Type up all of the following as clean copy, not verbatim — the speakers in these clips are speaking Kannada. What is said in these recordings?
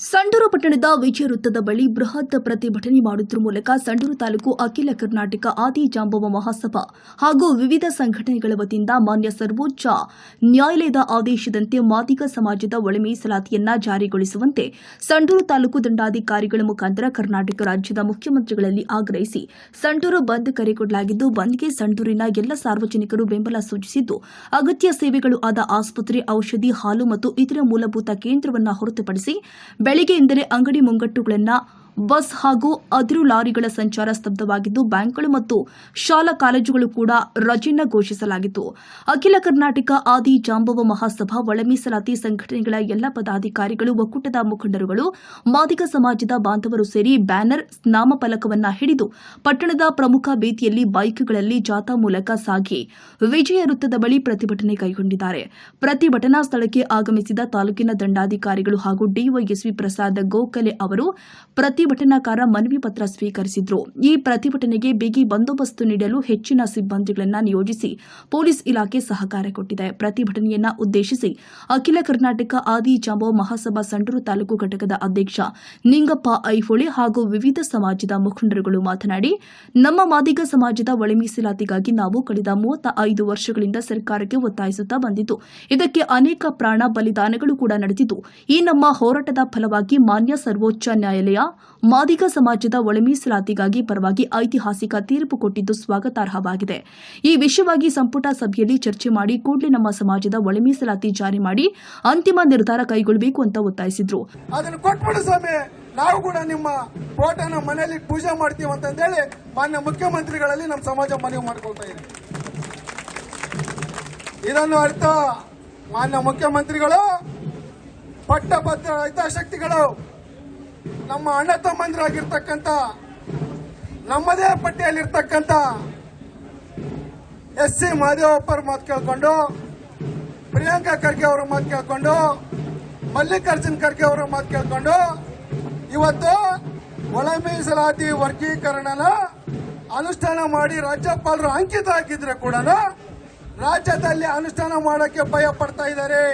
ಸಂಡೂರು ಪಟ್ಟಣದ ವಿಜಯ ವೃತ್ತದ ಬಳಿ ಬೃಹತ್ ಪ್ರತಿಭಟನೆ ಮಾಡುವುದರ ಮೂಲಕ ಸಂಡೂರು ತಾಲೂಕು ಅಖಿಲ ಕರ್ನಾಟಕ ಆದಿ ಜಾಂಬವ ಮಹಾಸಭಾ ಹಾಗೂ ವಿವಿಧ ಸಂಘಟನೆಗಳ ವತಿಯಿಂದ ಮಾನ್ಯ ಸರ್ವೋಚ್ಚ ನ್ಯಾಯಾಲಯದ ಆದೇಶದಂತೆ ಮಾದಿಗ ಸಮಾಜದ ಒಳ ಮೀಸಲಾತಿಯನ್ನು ಜಾರಿಗೊಳಿಸುವಂತೆ ಸಂಡೂರು ತಾಲೂಕು ದಂಡಾಧಿಕಾರಿಗಳ ಮುಖಾಂತರ ಕರ್ನಾಟಕ ರಾಜ್ಯದ ಮುಖ್ಯಮಂತ್ರಿಗಳಲ್ಲಿ ಆಗ್ರಹಿಸಿ ಸಂಡೂರು ಬಂದ್ ಕರೆ ಕೊಡಲಾಗಿದ್ದು, ಬಂದ್ಗೆ ಸಂಡೂರಿನ ಎಲ್ಲ ಸಾರ್ವಜನಿಕರು ಬೆಂಬಲ ಸೂಚಿಸಿದ್ದು, ಅಗತ್ಯ ಸೇವೆಗಳು ಆದ ಆಸ್ಪತ್ರೆ, ಔಷಧಿ, ಹಾಲು ಮತ್ತು ಇತರ ಮೂಲಭೂತ ಕೇಂದ್ರವನ್ನು ಹೊರತುಪಡಿಸಿ ಬೆಳಗ್ಗೆಯಿಂದಲೇ ಅಂಗಡಿ ಮುಂಗಟ್ಟುಗಳನ್ನು, ಬಸ್ ಹಾಗೂ ಅದಿರು ಲಾರಿಗಳ ಸಂಚಾರ ಸ್ತಬ್ಧವಾಗಿದ್ದು, ಬ್ಯಾಂಕ್ಗಳು ಮತ್ತು ಶಾಲಾ ಕಾಲೇಜುಗಳು ಕೂಡ ರಜೆಯನ್ನು ಘೋಷಿಸಲಾಗಿತ್ತು. ಅಖಿಲ ಕರ್ನಾಟಕ ಆದಿ ಜಾಂಬವ ಮಹಾಸಭಾ ಒಳ ಮೀಸಲಾತಿ ಸಂಘಟನೆಗಳ ಎಲ್ಲ ಪದಾಧಿಕಾರಿಗಳು, ಒಕ್ಕೂಟದ ಮುಖಂಡರುಗಳು, ಮಾದಿಗ ಸಮಾಜದ ಬಾಂಧವರು ಸೇರಿ ಬ್ಯಾನರ್, ನಾಮಫಲಕವನ್ನು ಹಿಡಿದು ಪಟ್ಟಣದ ಪ್ರಮುಖ ಬೀದಿಯಲ್ಲಿ ಬೈಕ್ಗಳಲ್ಲಿ ಜಾಥಾ ಮೂಲಕ ಸಾಗಿ ವಿಜಯ ವೃತ್ತದ ಬಳಿ ಪ್ರತಿಭಟನೆ ಕೈಗೊಂಡಿದ್ದಾರೆ. ಪ್ರತಿಭಟನಾ ಸ್ಥಳಕ್ಕೆ ಆಗಮಿಸಿದ ತಾಲೂಕಿನ ದಂಡಾಧಿಕಾರಿಗಳು ಹಾಗೂ ಡಿವೈಎಸ್ಪಿ ಪ್ರಸಾದ್ ಗೋಖಲೆ ಅವರು ಪ್ರತಿಭಟನಾಕಾರ ಮನವಿ ಪತ್ರ ಸ್ವೀಕರಿಸಿದ್ರು. ಈ ಪ್ರತಿಭಟನೆಗೆ ಬಿಗಿ ಬಂದೋಬಸ್ತ್ ನೀಡಲು ಹೆಚ್ಚಿನ ಸಿಬ್ಬಂದಿಗಳನ್ನು ನಿಯೋಜಿಸಿ ಪೊಲೀಸ್ ಇಲಾಖೆ ಸಹಕಾರ ಕೊಟ್ಟಿದೆ. ಪ್ರತಿಭಟನೆಯನ್ನು ಉದ್ದೇಶಿಸಿ ಅಖಿಲ ಕರ್ನಾಟಕ ಆದಿ ಜಾಂಬವ ಮಹಾಸಭಾ ಸಂಡೂರು ತಾಲೂಕು ಘಟಕದ ಅಧ್ಯಕ್ಷ ನಿಂಗಪ್ಪ ಐಹೊಳೆ ಹಾಗೂ ವಿವಿಧ ಸಮಾಜದ ಮುಖಂಡರುಗಳು ಮಾತನಾಡಿ, ನಮ್ಮ ಮಾದಿಗ ಸಮಾಜದ ಒಳ ಮೀಸಲಾತಿಗಾಗಿ ನಾವು ಕಳೆದ 35 ವರ್ಷಗಳಿಂದ ಸರ್ಕಾರಕ್ಕೆ ಒತ್ತಾಯಿಸುತ್ತಾ ಬಂದಿದ್ದು, ಇದಕ್ಕೆ ಅನೇಕ ಪ್ರಾಣ ಬಲಿದಾನಗಳು ಕೂಡ ನಡೆದಿದ್ದು, ಈ ನಮ್ಮ ಹೋರಾಟದ ಫಲವಾಗಿ ಮಾನ್ಯ ಸರ್ವೋಚ್ಚ ನ್ಯಾಯಾಲಯ ಮಾದಿಗ ಸಮಾಜದ ಒಳ ಮೀಸಲಾತಿಗಾಗಿ ಪರವಾಗಿ ಐತಿಹಾಸಿಕ ತೀರ್ಪು ಕೊಟ್ಟಿದ್ದು ಸ್ವಾಗತಾರ್ಹವಾಗಿದೆ. ಈ ವಿಷಯವಾಗಿ ಸಂಪುಟ ಸಭೆಯಲ್ಲಿ ಚರ್ಚೆ ಮಾಡಿ ಕೂಡಲೇ ನಮ್ಮ ಸಮಾಜದ ಒಳ ಮೀಸಲಾತಿ ಜಾರಿ ಮಾಡಿ ಅಂತಿಮ ನಿರ್ಧಾರ ಕೈಗೊಳ್ಳಬೇಕು ಅಂತ ಒತ್ತಾಯಿಸಿದ್ರು. ಅದನ್ನು ಕೊಟ್ಬಿಡು ಸ್ವಾಮಿ, ನಾವು ಕೂಡ ನಿಮ್ಮ ಫೋಟೋನ ಮನೆಯಲ್ಲಿ ಪೂಜೆ ಮಾಡ್ತೀವಿ ಅಂತಂದೇಳಿ ಮಾನ್ಯ ಮುಖ್ಯಮಂತ್ರಿಗಳಲ್ಲಿ ನಮ್ಮ ಸಮಾಜ ಮನವಿ ಮಾಡ್ಕೊಳ್ತಾ ಇದೆ. ಇದನ್ನು ಅರ್ಥ ಮಾನ್ಯ ಮುಖ್ಯಮಂತ್ರಿಗಳು, ಪಟ್ಟಭದ್ರ ಹಿತಾಸಕ್ತಿಗಳು, ನಮ್ಮ ಅಣ್ಣ ತಮ್ಮಂದಿರಾಗಿರ್ತಕ್ಕಂಥ ನಮ್ಮದೇ ಪಟ್ಟಿಯಲ್ಲಿರ್ತಕ್ಕಂಥ SC ಮಹದೇವಪ್ಪರ ಮಾತು ಕೇಳ್ಕೊಂಡು, ಪ್ರಿಯಾಂಕಾ ಖರ್ಗೆ ಅವರ ಮಾತು ಕೇಳ್ಕೊಂಡು, ಮಲ್ಲಿಕಾರ್ಜುನ್ ಖರ್ಗೆ ಅವರ ಮಾತು ಕೇಳ್ಕೊಂಡು ಇವತ್ತು ಒಳ ಮೀಸಲಾತಿ ವರ್ಗೀಕರಣನ ಅನುಷ್ಠಾನ ಮಾಡಿ ರಾಜ್ಯಪಾಲರು ಅಂಕಿತ ಹಾಕಿದ್ರೆ ಕೂಡ ರಾಜ್ಯದಲ್ಲಿ ಅನುಷ್ಠಾನ ಮಾಡೋಕ್ಕೆ ಭಯ ಪಡ್ತಾ ಇದ್ದಾರೆ.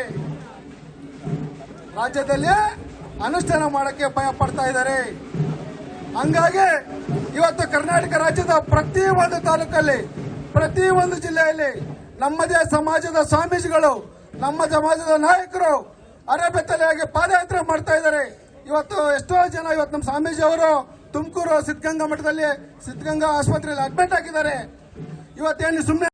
ರಾಜ್ಯದಲ್ಲಿ ಅನುಷ್ಠಾನ ಮಾಡಕ್ಕೆ ಭಯ ಪಡ್ತಾ ಇದ್ದಾರೆ. ಹಂಗಾಗಿ ಇವತ್ತು ಕರ್ನಾಟಕ ರಾಜ್ಯದ ಪ್ರತಿ ಒಂದು ತಾಲೂಕಲ್ಲಿ, ಪ್ರತಿ ಒಂದು ಜಿಲ್ಲೆಯಲ್ಲಿ ನಮ್ಮದೇ ಸಮಾಜದ ಸ್ವಾಮೀಜಿಗಳು, ನಮ್ಮ ಸಮಾಜದ ನಾಯಕರು ಅರೆಬೆತ್ತಲೆಯಾಗಿ ಪಾದಯಾತ್ರೆ ಮಾಡ್ತಾ ಇದ್ದಾರೆ. ಇವತ್ತು ಎಷ್ಟೋ ಜನ ಇವತ್ತು ನಮ್ಮ ಸ್ವಾಮೀಜಿ ಅವರು ತುಮಕೂರು ಸಿದ್ಧಗಂಗಾ ಮಠದಲ್ಲಿ ಸಿದ್ಧಗಂಗಾ ಆಸ್ಪತ್ರೆಯಲ್ಲಿ ಅಡ್ಮಿಟ್ ಆಗಿದ್ದಾರೆ. ಇವತ್ತೇನು ಸುಮ್ಮನೆ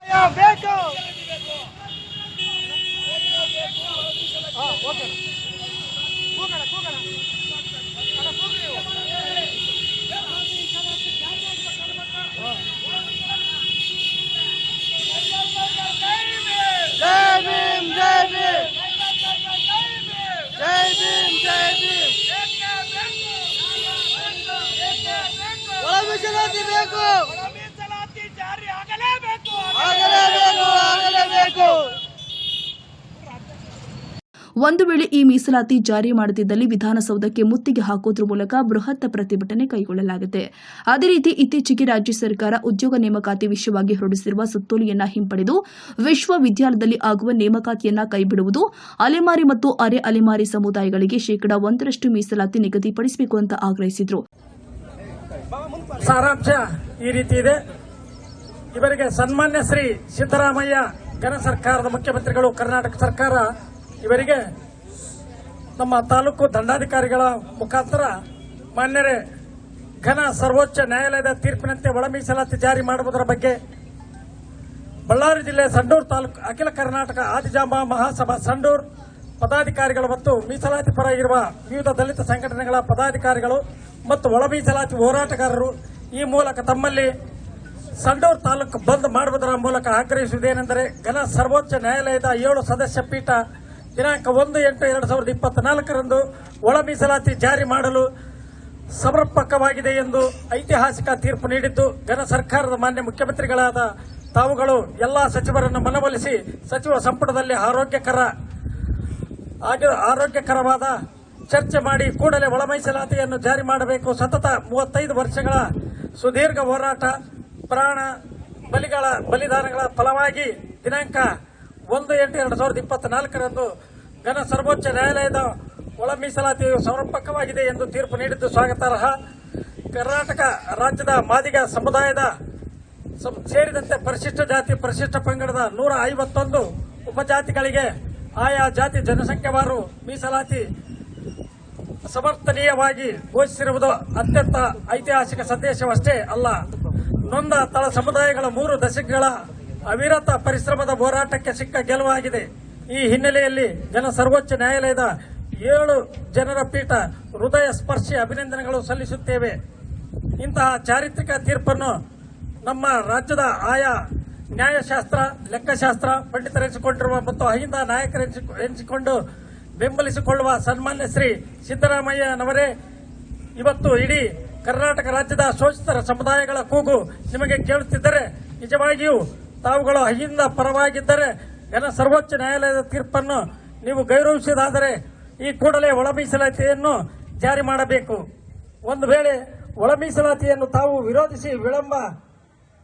ಒಂದು ವೇಳೆ ಈ ಮೀಸಲಾತಿ ಜಾರಿ ಮಾಡದಿದ್ದಲ್ಲಿ ವಿಧಾನಸೌಧಕ್ಕೆ ಮುತ್ತಿಗೆ ಹಾಕುವುದರ ಮೂಲಕ ಬೃಹತ್ ಪ್ರತಿಭಟನೆ ಕೈಗೊಳ್ಳಲಾಗಿದೆ. ಅದೇ ರೀತಿ ಇತ್ತೀಚೆಗೆ ರಾಜ್ಯ ಸರ್ಕಾರ ಉದ್ಯೋಗ ನೇಮಕಾತಿ ವಿಷಯವಾಗಿ ಹೊರಡಿಸಿರುವ ಸುತ್ತೋಲೆಯನ್ನು ಹಿಂಪಡೆದು ವಿಶ್ವವಿದ್ಯಾಲಯದಲ್ಲಿ ಆಗುವ ನೇಮಕಾತಿಯನ್ನು ಕೈಬಿಡುವುದು, ಅಲೆಮಾರಿ ಮತ್ತು ಅರೆ ಅಲೆಮಾರಿ ಸಮುದಾಯಗಳಿಗೆ ಶೇಕಡಾ 1% ಮೀಸಲಾತಿ ನಿಗದಿಪಡಿಸಬೇಕು ಅಂತ ಆಗ್ರಹಿಸಿದರು. ಸಾರಾಂಶ ಈ ರೀತಿ ಇದೆ. ಇವರಿಗೆ ಸನ್ಮಾನ್ಯ ಶ್ರೀ ಸಿದ್ದರಾಮಯ್ಯ ಘನ ಸರ್ಕಾರದ ಮುಖ್ಯಮಂತ್ರಿಗಳು, ಕರ್ನಾಟಕ ಸರ್ಕಾರ ಇವರಿಗೆ ನಮ್ಮ ತಾಲೂಕು ದಂಡಾಧಿಕಾರಿಗಳ ಮುಖಾಂತರ ಮಾನ್ಯರೇ ಘನ ಸರ್ವೋಚ್ಚ ನ್ಯಾಯಾಲಯದ ತೀರ್ಪಿನಂತೆ ಒಳ ಮೀಸಲಾತಿ ಜಾರಿ ಮಾಡುವುದರ ಬಗ್ಗೆ ಬಳ್ಳಾರಿ ಜಿಲ್ಲೆ ಸಂಡೂರು ತಾಲೂಕು ಅಖಿಲ ಕರ್ನಾಟಕ ಆದಿಜಾಂಬವ ಮಹಾಸಭಾ ಸಂಡೂರು ಪದಾಧಿಕಾರಿಗಳು ಮತ್ತು ಮೀಸಲಾತಿ ಪರ ಇರುವ ವಿವಿಧ ದಲಿತ ಸಂಘಟನೆಗಳ ಪದಾಧಿಕಾರಿಗಳು ಮತ್ತು ಒಳ ಮೀಸಲಾತಿ ಹೋರಾಟಗಾರರು ಈ ಮೂಲಕ ತಮ್ಮಲ್ಲಿ ಸಂಡೂರು ತಾಲೂಕು ಬಂದ್ ಮಾಡುವುದರ ಮೂಲಕ ಆಗ್ರಹಿಸುವುದೇನೆಂದರೆ, ಘನ ಸರ್ವೋಚ್ಚ ನ್ಯಾಯಾಲಯದ 7 ಸದಸ್ಯ ಪೀಠ ದಿನಾಂಕ 1/8/2024 ಒಳ ಮೀಸಲಾತಿ ಜಾರಿ ಮಾಡಲು ಸಮರ್ಪಕವಾಗಿದೆ ಎಂದು ಐತಿಹಾಸಿಕ ತೀರ್ಪು ನೀಡಿದ್ದು, ಘನ ಸರ್ಕಾರದ ಮಾನ್ಯ ಮುಖ್ಯಮಂತ್ರಿಗಳಾದ ತಾವುಗಳು ಎಲ್ಲಾ ಸಚಿವರನ್ನು ಮನವೊಲಿಸಿ ಸಚಿವ ಸಂಪುಟದಲ್ಲಿ ಆರೋಗ್ಯಕರವಾದ ಚರ್ಚೆ ಮಾಡಿ ಕೂಡಲೇ ಒಳ ಮೀಸಲಾತಿಯನ್ನು ಜಾರಿ ಮಾಡಬೇಕು. ಸತತ 35 ವರ್ಷಗಳ ಸುದೀರ್ಘ ಹೋರಾಟ, ಪ್ರಾಣ ಬಲಿದಾನಗಳ ಫಲವಾಗಿ ದಿನಾಂಕ 1/8/2024 ಘನ ಸರ್ವೋಚ್ಚ ನ್ಯಾಯಾಲಯದ ಒಳ ಮೀಸಲಾತಿಯು ಸಮರ್ಪಕವಾಗಿದೆ ಎಂದು ತೀರ್ಪು ನೀಡಿದ್ದು ಸ್ವಾಗತಾರ್ಹ. ಕರ್ನಾಟಕ ರಾಜ್ಯದ ಮಾದಿಗ ಸಮುದಾಯದ ಸೇರಿದಂತೆ ಪರಿಶಿಷ್ಟ ಜಾತಿ ಪರಿಶಿಷ್ಟ ಪಂಗಡದ 151 ಉಪಜಾತಿಗಳಿಗೆ ಆಯಾ ಜಾತಿ ಜನಸಂಖ್ಯೆವಾರು ಮೀಸಲಾತಿ ಸಮರ್ಥನೀಯವಾಗಿ ಘೋಷಿಸಿರುವುದು ಅತ್ಯಂತ ಐತಿಹಾಸಿಕ ಸಂದೇಶವಷ್ಟೇ ಅಲ್ಲ, ನೊಂದ ತಳ ಸಮುದಾಯಗಳ 3 ದಶಕಗಳ ಅವಿರತ ಪರಿಶ್ರಮದ ಹೋರಾಟಕ್ಕೆ ಸಿಕ್ಕ ಗೆಲುವಾಗಿದೆ. ಈ ಹಿನ್ನೆಲೆಯಲ್ಲಿ ಸರ್ವೋಚ್ಚ ನ್ಯಾಯಾಲಯದ 7 ಜನರ ಪೀಠ ಹೃದಯ ಸ್ಪರ್ಶಿ ಅಭಿನಂದನೆಗಳು ಸಲ್ಲಿಸುತ್ತೇವೆ. ಇಂತಹ ಚಾರಿತ್ರಿಕ ತೀರ್ಪನ್ನು ನಮ್ಮ ರಾಜ್ಯದ ಆಯಾ ನ್ಯಾಯಶಾಸ್ತ್ರ, ಲೆಕ್ಕಶಾಸ್ತ್ರ ಪಂಡಿತರೆನಿಸಿಕೊಂಡಿರುವ ಮತ್ತು ಅಹಿಂದ ನಾಯಕರೆನಿಸಿಕೊಂಡು ಬೆಂಬಲಿಸಿಕೊಳ್ಳುವ ಸನ್ಮಾನ್ಯ ಶ್ರೀ ಸಿದ್ದರಾಮಯ್ಯನವರೇ, ಇವತ್ತು ಇಡೀ ಕರ್ನಾಟಕ ರಾಜ್ಯದ ಶೋಷಿತರ ಸಮುದಾಯಗಳ ಕೂಗು ನಿಮಗೆ ಕೇಳುತ್ತಿದ್ದರೆ, ನಿಜವಾಗಿಯೂ ತಾವುಗಳು ಅಹಿಂದ ಪರವಾಗಿದ್ದರೆ ಸರ್ವೋಚ್ಚ ನ್ಯಾಯಾಲಯದ ತೀರ್ಪನ್ನು ನೀವು ಗೌರವಿಸುವುದಾದರೆ ಈ ಕೂಡಲೇ ಒಳ ಮೀಸಲಾತಿಯನ್ನು ಜಾರಿ ಮಾಡಬೇಕು. ಒಂದು ವೇಳೆ ಒಳ ಮೀಸಲಾತಿಯನ್ನು ತಾವು ವಿರೋಧಿಸಿ ವಿಳಂಬ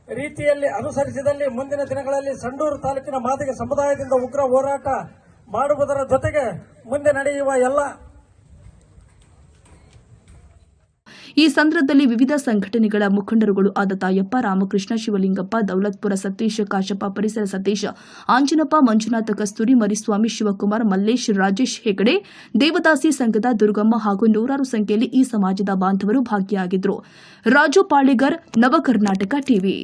ರೀತಿಯಲ್ಲಿ ಅನುಸರಿಸಿದಲ್ಲಿ ಮುಂದಿನ ದಿನಗಳಲ್ಲಿ ಸಂಡೂರು ತಾಲೂಕಿನ ಮಾದಿಗ ಸಮುದಾಯದಿಂದ ಉಗ್ರ ಹೋರಾಟ ಮಾಡುವುದರ ಜೊತೆಗೆ ಮುಂದೆ ನಡೆಯುವ ಎಲ್ಲ ಈ ಸಂದರ್ಭದಲ್ಲಿ ವಿವಿಧ ಸಂಘಟನೆಗಳ ಮುಖಂಡರುಗಳು ಆದ ತಾಯಪ್ಪ, ರಾಮಕೃಷ್ಣ, ಶಿವಲಿಂಗಪ್ಪ, ದೌಲತ್ಪುರ ಸತೀಶ್, ಕಾಶಪ್ಪ, ಪರಿಸರ ಸತೀಶ್, ಆಂಜನಪ್ಪ, ಮಂಜುನಾಥ, ಕಸ್ತೂರಿ, ಮರಿಸ್ವಾಮಿ, ಶಿವಕುಮಾರ್, ಮಲ್ಲೇಶ್, ರಾಜೇಶ್ ಹೆಗಡೆ, ದೇವದಾಸಿ ಸಂಘದ ದುರ್ಗಮ್ಮ ಹಾಗೂ ನೂರಾರು ಸಂಖ್ಯೆಯಲ್ಲಿ ಈ ಸಮಾಜದ ಬಾಂಧವರು ಭಾಗಿಯಾಗಿದ್ದರು. ರಾಜು ಪಾಳಿಗರ್, ನವಕರ್ನಾಟಕ ಟಿವಿ.